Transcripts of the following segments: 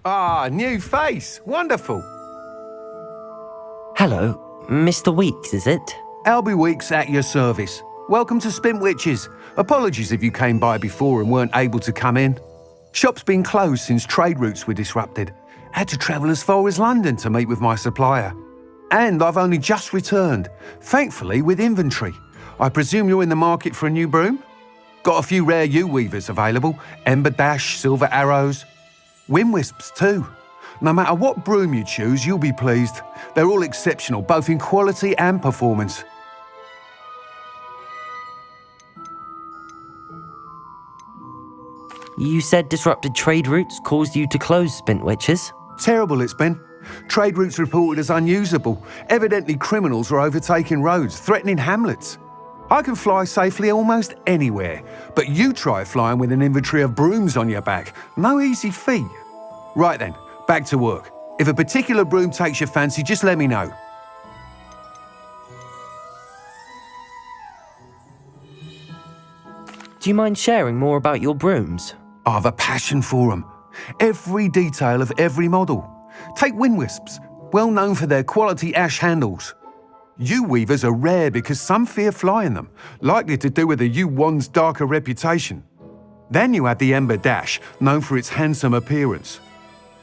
Ah, new face. Wonderful. Hello, Mr. Weeks, is it? Albie Weeks at your service. Welcome to Spintwitches. Apologies if you came by before and weren't able to come in. Shop's been closed since trade routes were disrupted. Had to travel as far as London to meet with my supplier. And I've only just returned, thankfully with inventory. I presume you're in the market for a new broom? Got a few rare U-weavers available, Ember Dash, Silver Arrows. Wind Wisps too. No matter what broom you choose, you'll be pleased. They're all exceptional, both in quality and performance. You said disrupted trade routes caused you to close Spintwitches? Terrible it's been. Trade routes reported as unusable. Evidently criminals are overtaking roads, threatening hamlets. I can fly safely almost anywhere, but you try flying with an inventory of brooms on your back. No easy feat. Right then, back to work. If a particular broom takes your fancy, just let me know. Do you mind sharing more about your brooms? I've a passion for them. Every detail of every model. Take Wind Wisps, well known for their quality ash handles. U-weavers are rare because some fear flying them, likely to do with the U-wand's darker reputation. Then you have the Ember Dash, known for its handsome appearance.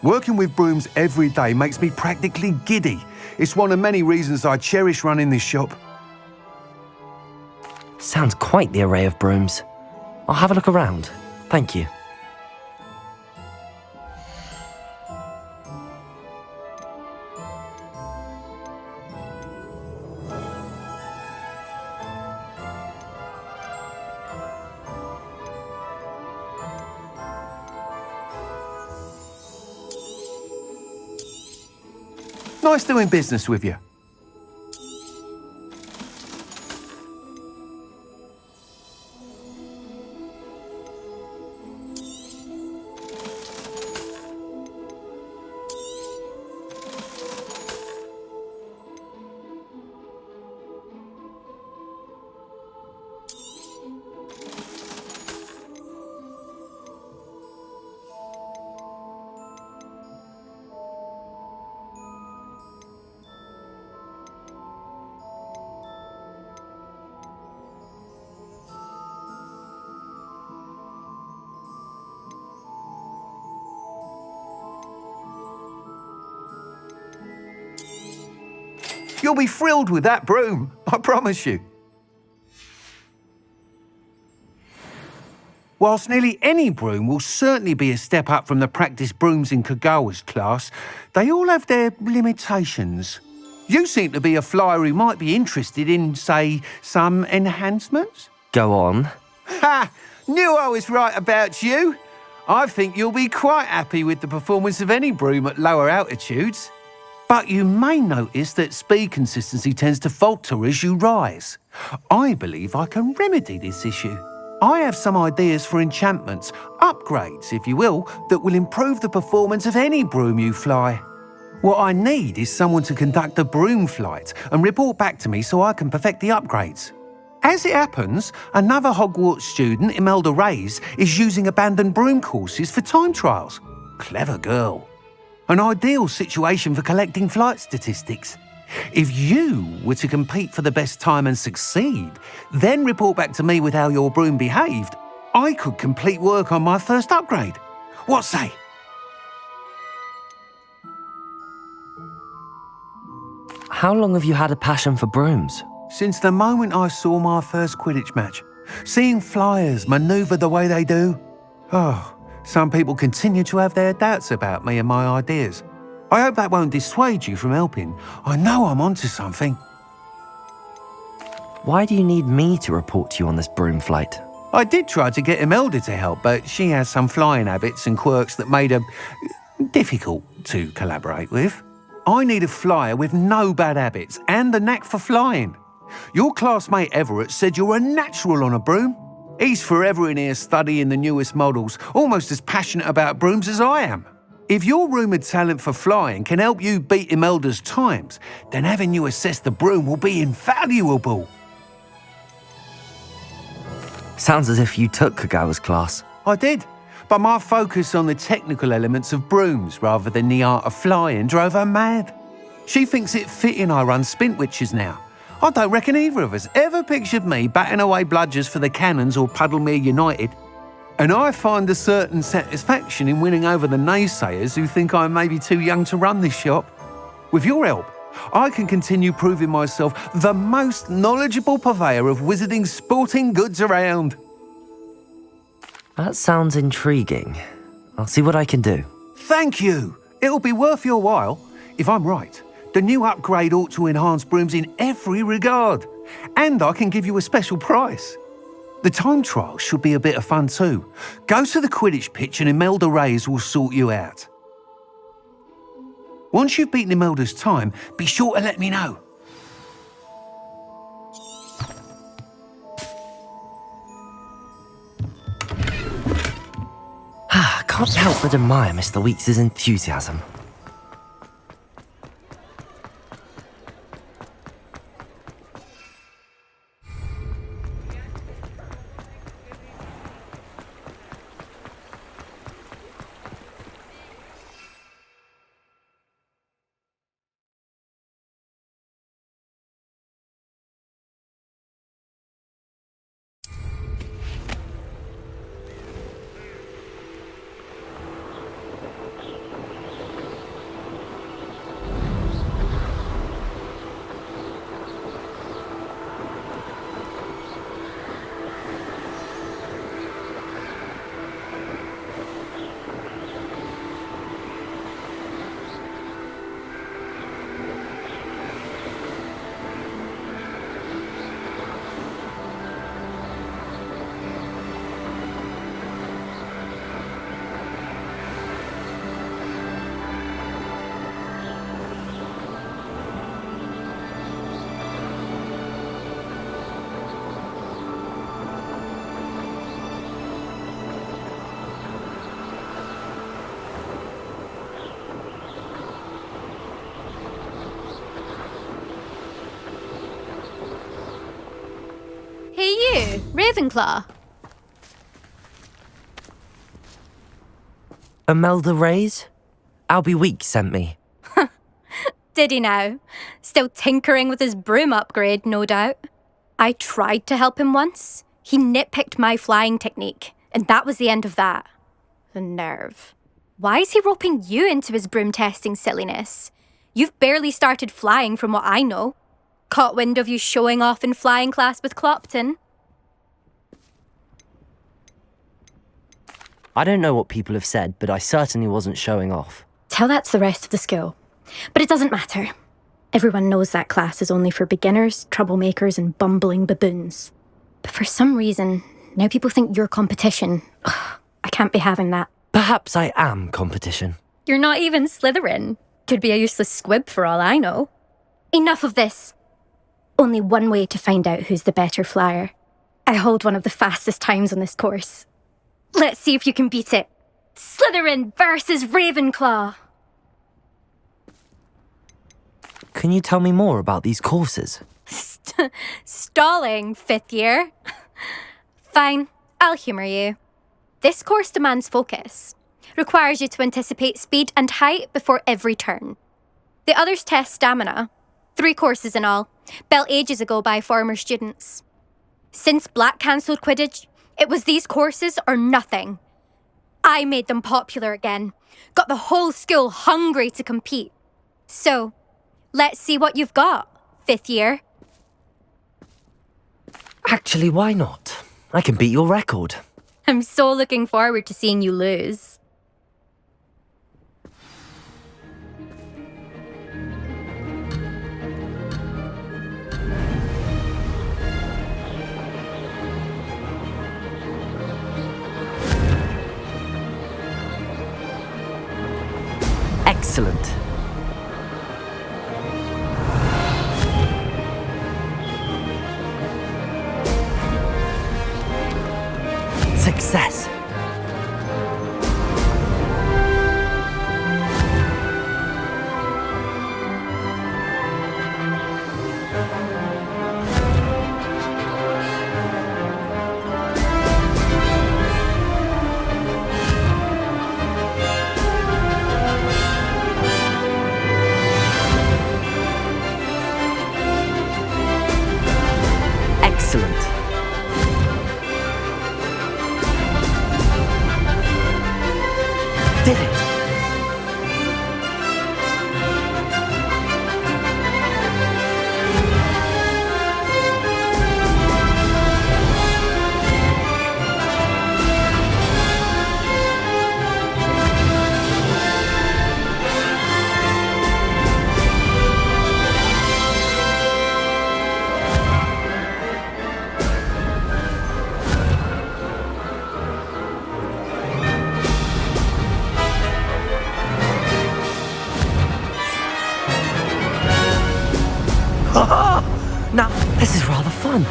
Working with brooms every day makes me practically giddy. It's one of many reasons I cherish running this shop. Sounds quite the array of brooms. I'll have a look around. Thank you. Nice doing business with you. You'll be thrilled with that broom, I promise you. Whilst nearly any broom will certainly be a step up from the practice brooms in Kagawa's class, they all have their limitations. You seem to be a flyer who might be interested in, say, some enhancements? Go on. Ha! Knew I was right about you. I think you'll be quite happy with the performance of any broom at lower altitudes. But you may notice that speed consistency tends to falter as you rise. I believe I can remedy this issue. I have some ideas for enchantments, upgrades, if you will, that will improve the performance of any broom you fly. What I need is someone to conduct a broom flight and report back to me so I can perfect the upgrades. As it happens, another Hogwarts student, Imelda Reyes, is using abandoned broom courses for time trials. Clever girl. An ideal situation for collecting flight statistics. If you were to compete for the best time and succeed, then report back to me with how your broom behaved, I could complete work on my first upgrade. What say? How long have you had a passion for brooms? Since the moment I saw my first Quidditch match. Seeing flyers manoeuvre the way they do. Oh, some people continue to have their doubts about me and my ideas. I hope that won't dissuade you from helping. I know I'm onto something. Why do you need me to report to you on this broom flight? I did try to get Imelda to help, but she has some flying habits and quirks that made her difficult to collaborate with. I need a flyer with no bad habits and the knack for flying. Your classmate Everett said you're a natural on a broom. He's forever in here studying the newest models, almost as passionate about brooms as I am. If your rumoured talent for flying can help you beat Imelda's times, then having you assess the broom will be invaluable. Sounds as if you took Kagawa's class. I did, but my focus on the technical elements of brooms rather than the art of flying drove her mad. She thinks it fitting I run Spintwitches now. I don't reckon either of us ever pictured me batting away bludgers for the Cannons or Puddlemere United. And I find a certain satisfaction in winning over the naysayers who think I'm maybe too young to run this shop. With your help, I can continue proving myself the most knowledgeable purveyor of wizarding sporting goods around. That sounds intriguing. I'll see what I can do. Thank you. It'll be worth your while. If I'm right, the new upgrade ought to enhance brooms in every regard. And I can give you a special price. The time trial should be a bit of fun too. Go to the Quidditch pitch and Imelda Reyes will sort you out. Once you've beaten Imelda's time, be sure to let me know. Can't help but admire Mr. Weeks' enthusiasm. Hey you, Ravenclaw. Imelda Reyes? Albie Weeks sent me. Did he now? Still tinkering with his broom upgrade, no doubt. I tried to help him once. He nitpicked my flying technique, and that was the end of that. The nerve. Why is he roping you into his broom testing silliness? You've barely started flying from what I know. Caught wind of you showing off in flying class with Clopton. I don't know what people have said, but I certainly wasn't showing off. Tell that to the rest of the school. But it doesn't matter. Everyone knows that class is only for beginners, troublemakers, and bumbling baboons. But for some reason, now people think you're competition. Ugh, I can't be having that. Perhaps I am competition. You're not even Slytherin. Could be a useless squib for all I know. Enough of this. Only one way to find out who's the better flyer. I hold one of the fastest times on this course. Let's see if you can beat it. Slytherin versus Ravenclaw. Can you tell me more about these courses? Stalling, fifth year. Fine, I'll humour you. This course demands focus. Requires you to anticipate speed and height before every turn. The others test stamina. 3 courses in all, built ages ago by former students. Since Black cancelled Quidditch, it was these courses or nothing. I made them popular again, got the whole school hungry to compete. So, let's see what you've got, fifth year. Actually, why not? I can beat your record. I'm so looking forward to seeing you lose. Excellent. Success. Excellent. Did it. Now, this is rather fun.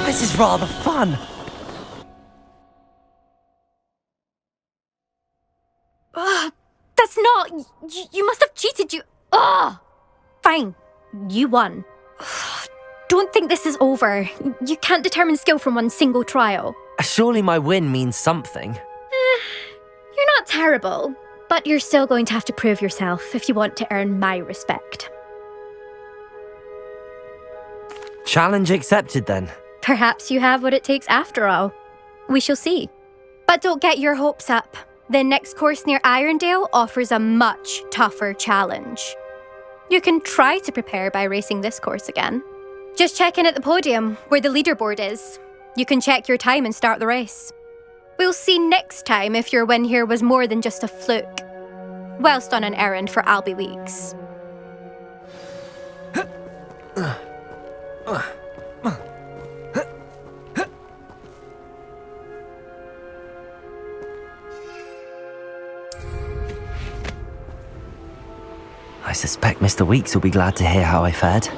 This is rather fun. That's not... You must have cheated, you... Ugh! Fine. You won. Don't think this is over. You can't determine skill from one single trial. Surely my win means something. You're not terrible, but you're still going to have to prove yourself if you want to earn my respect. Challenge accepted then. Perhaps you have what it takes after all. We shall see. But don't get your hopes up. The next course near Irondale offers a much tougher challenge. You can try to prepare by racing this course again. Just check in at the podium, where the leaderboard is. You can check your time and start the race. We'll see next time if your win here was more than just a fluke. Whilst on an errand for Albie Weeks. I suspect Mr. Weeks will be glad to hear how I fared.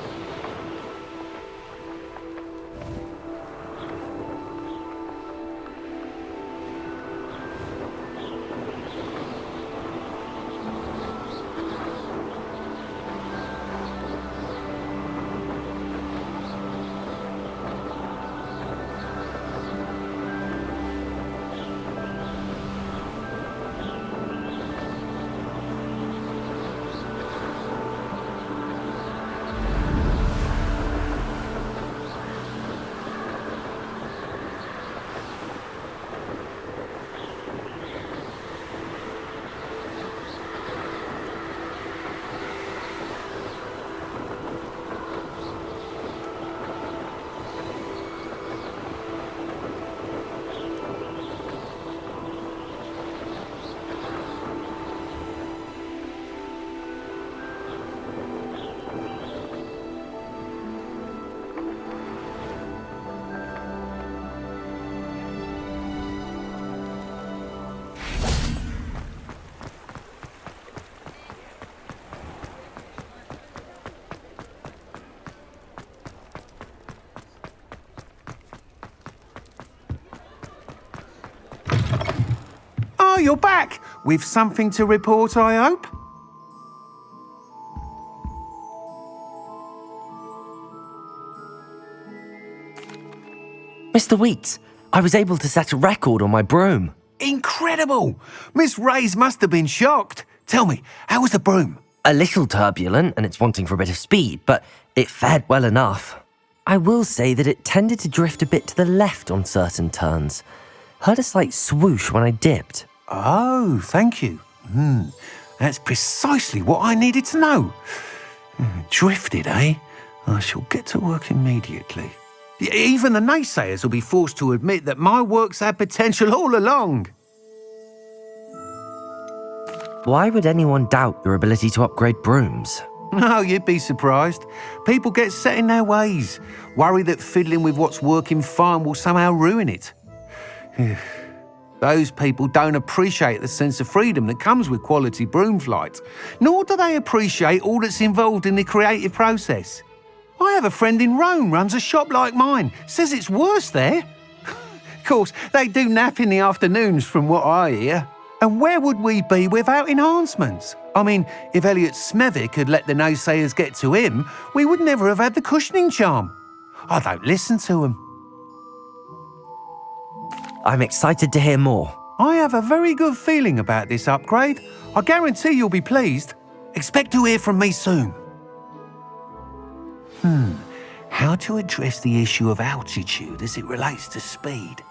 Oh, you're back! With something to report, I hope? Mr. Weeks, I was able to set a record on my broom. Incredible! Miss Reyes must have been shocked. Tell me, how was the broom? A little turbulent and it's wanting for a bit of speed, but it fared well enough. I will say that it tended to drift a bit to the left on certain turns. Heard a slight swoosh when I dipped. Oh, thank you. That's precisely what I needed to know. Drifted, eh? I shall get to work immediately. Even the naysayers will be forced to admit that my work's had potential all along. Why would anyone doubt your ability to upgrade brooms? No, you'd be surprised. People get set in their ways, worry that fiddling with what's working fine will somehow ruin it. Those people don't appreciate the sense of freedom that comes with quality broom flight, nor do they appreciate all that's involved in the creative process. I have a friend in Rome runs a shop like mine, says it's worse there. Of course, they do nap in the afternoons from what I hear. And where would we be without enhancements? I mean, if Elliot Smethwick had let the naysayers get to him, we would never have had the cushioning charm. I don't listen to them. I'm excited to hear more. I have a very good feeling about this upgrade. I guarantee you'll be pleased. Expect to hear from me soon. How to address the issue of altitude as it relates to speed?